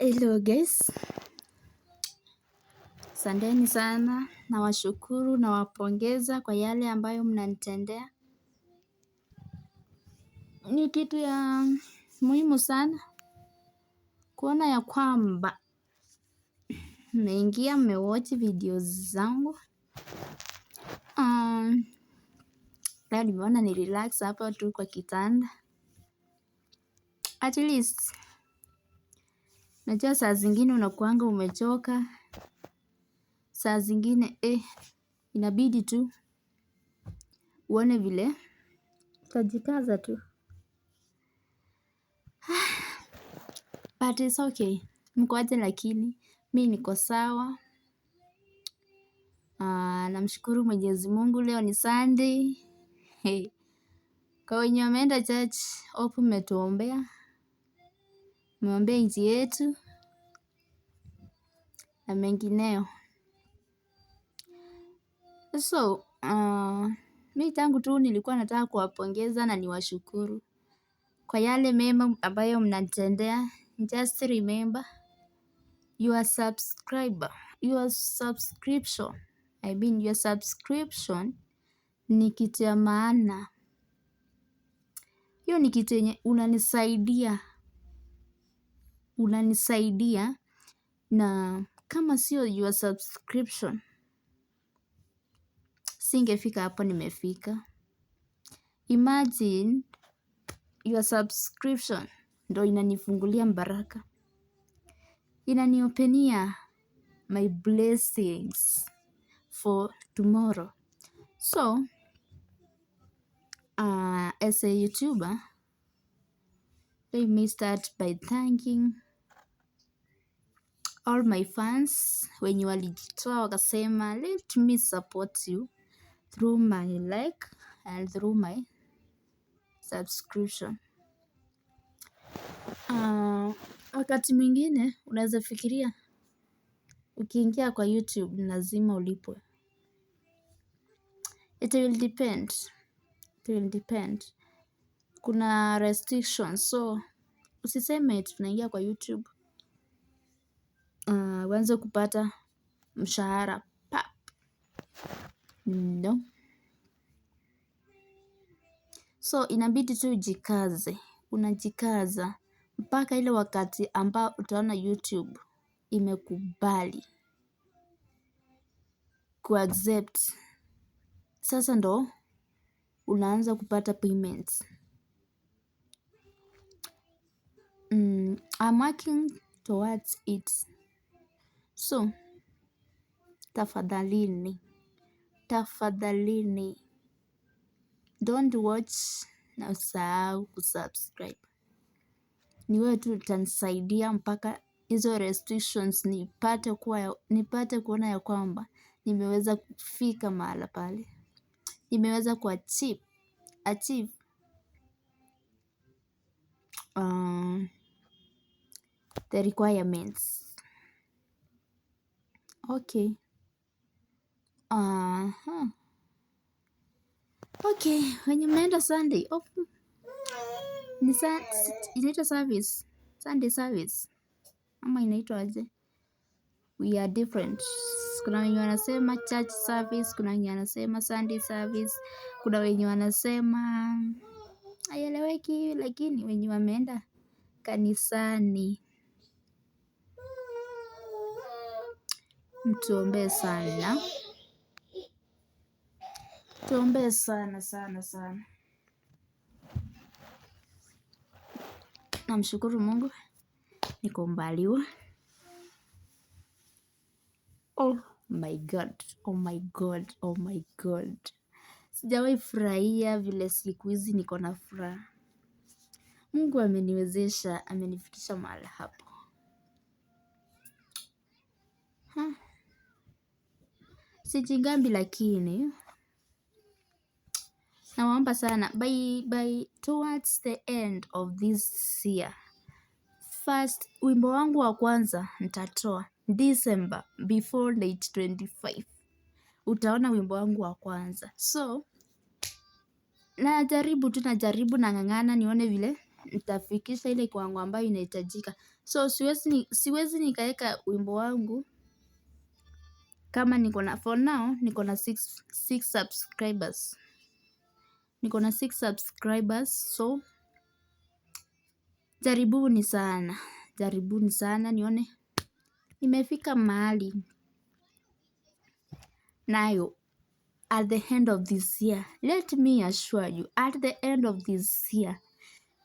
Hello guys, asanteni sana, nawashukuru na wapongeza kwa yale ambayo mnanitendea. Ni kitu ya muhimu sana kuona ya kwamba mmeingia mmewatch videos zangu. Leo nimeona ni relax hapa tu kwa kitanda. At least najua saa zingine unakuanga umechoka, saa zingine inabidi tu uone vile utajikaza tu, but it's okay. Mko aje? Lakini mi niko sawa. Namshukuru Mwenyezi Mungu, leo ni Sunday. Kwa wenye wameenda church, hope mmetuombea, mmeombea nchi yetu na mengineo. So mi tangu tu nilikuwa nataka kuwapongeza na niwashukuru kwa yale mema ambayo mnanitendea. Just remember your subscription ni kitu ya maana. Hiyo ni kitu yenye unanisaidia, na kama sio your subscription singefika hapo nimefika. Imagine your subscription ndo inanifungulia mbaraka, inaniopenia my blessings for tomorrow. So as a YouTuber, let me start by thanking all my fans wenye walijitoa wakasema let me support you through my like and through my subscription. Wakati mwingine unaweza fikiria ukiingia kwa YouTube lazima ulipwe. It will depend. Kuna restrictions, so usiseme tunaingia kwa YouTube uanze kupata mshahara pap. No. So inabidi tu ujikaze, unajikaza mpaka ile wakati ambao utaona YouTube imekubali kuaccept. Sasa ndo unaanza kupata payments. I'm working towards it. So tafadhalini don't watch na usahau kusubscribe. Ni wewe tu utanisaidia mpaka hizo restrictions nipate kuona ya kwamba nimeweza kufika mahala pale, nimeweza kuachieve the requirements. Okay. Okay, wenye mnaenda Sunday. Inaitwa service. Sunday service. Ama inaitwa aje? We are different. Kuna wenye wanasema church service, kuna wenye wanasema Sunday service, kuna wenye wanasema haieleweki, lakini wenye wameenda kanisani mtuombee sana. Tuombee sana sana sana. Namshukuru Mungu niko mbaliwa. Oh my God. Sijawahi furahia vile siku hizi niko na furaha. Mungu ameniwezesha, amenifikisha mahali hapo. Sijigambi, lakini nawaomba sana by towards the end of this year. First, wimbo wangu wa kwanza nitatoa December before date 25. Utaona wimbo wangu wa kwanza. So najaribu nang'ang'ana nione vile nitafikisha ile kiwango ambayo inahitajika. So siwezi nikaweka wimbo wangu kama for now niko na 6 subscribers. Niko na 6 subscribers, so jaribuni sana nione nimefika mahali nayo. At the end of this year, let me assure you, at the end of this year,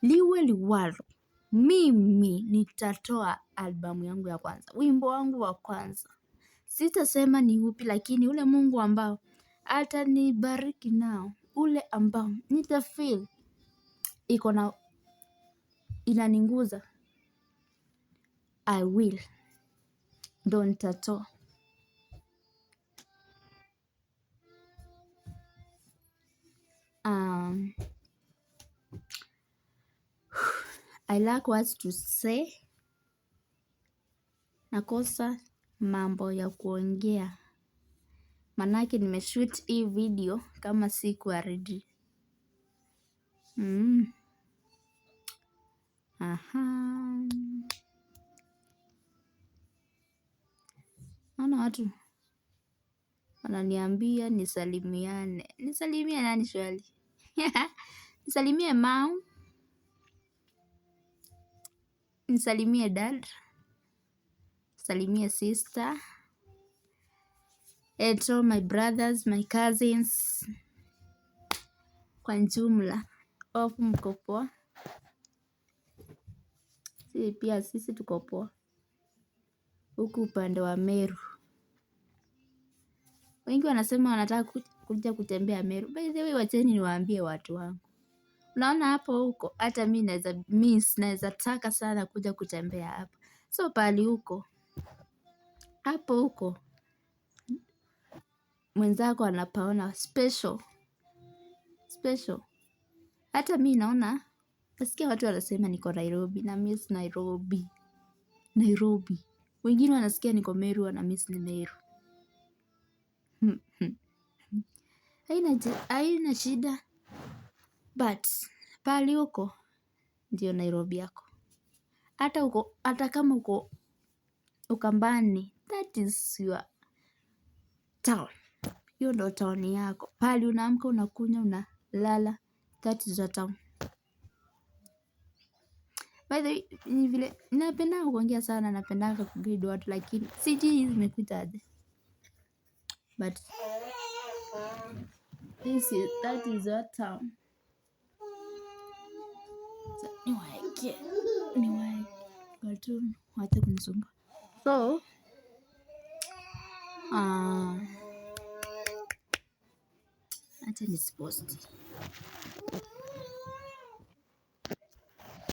liwe liwalo, mimi nitatoa albamu yangu ya kwanza, wimbo wangu wa kwanza. Sitasema ni upi, lakini ule Mungu ambao atanibariki nao, ule ambao nitafeel inaninguza, I will, ndo nitatoa. I lack words to say. Nakosa mambo ya kuongea, manake nimeshoot hii video kama sikuwa ready. Naona watu wananiambia nisalimiane. Nisalimie nani shwali? Nisalimie mom, nisalimie dad, nisalimie sister, and all my brothers, my cousins, kwa jumla. Hope mko poa. Pia sisi tuko poa huku upande wa Meru. Wengi wanasema wanataka kuja kutembea Meru. By the way, wacheni niwaambie watu wangu, unaona hapo huko, hata mi naweza taka sana kuja kutembea hapa. So pali huko, hapo huko mwenzako anapaona special. Hata mi naona, nasikia watu wanasema niko Nairobi, na miss Nairobi. Wengine wanasikia niko Meru, wana miss ni Meru. Haina shida, but pali huko ndio Nairobi yako. Hata kama uko Ukambani, that is your town. Hiyo ndo town yako. Pali unaamka, unakunywa, unalala, that is your town. By the way, ni vile napenda kuongea sana, napenda kuguide watu, lakini sijui zimekuja aje. But that is your town. Niwaeke watu wacha kunisumbua. So acha nisiposti.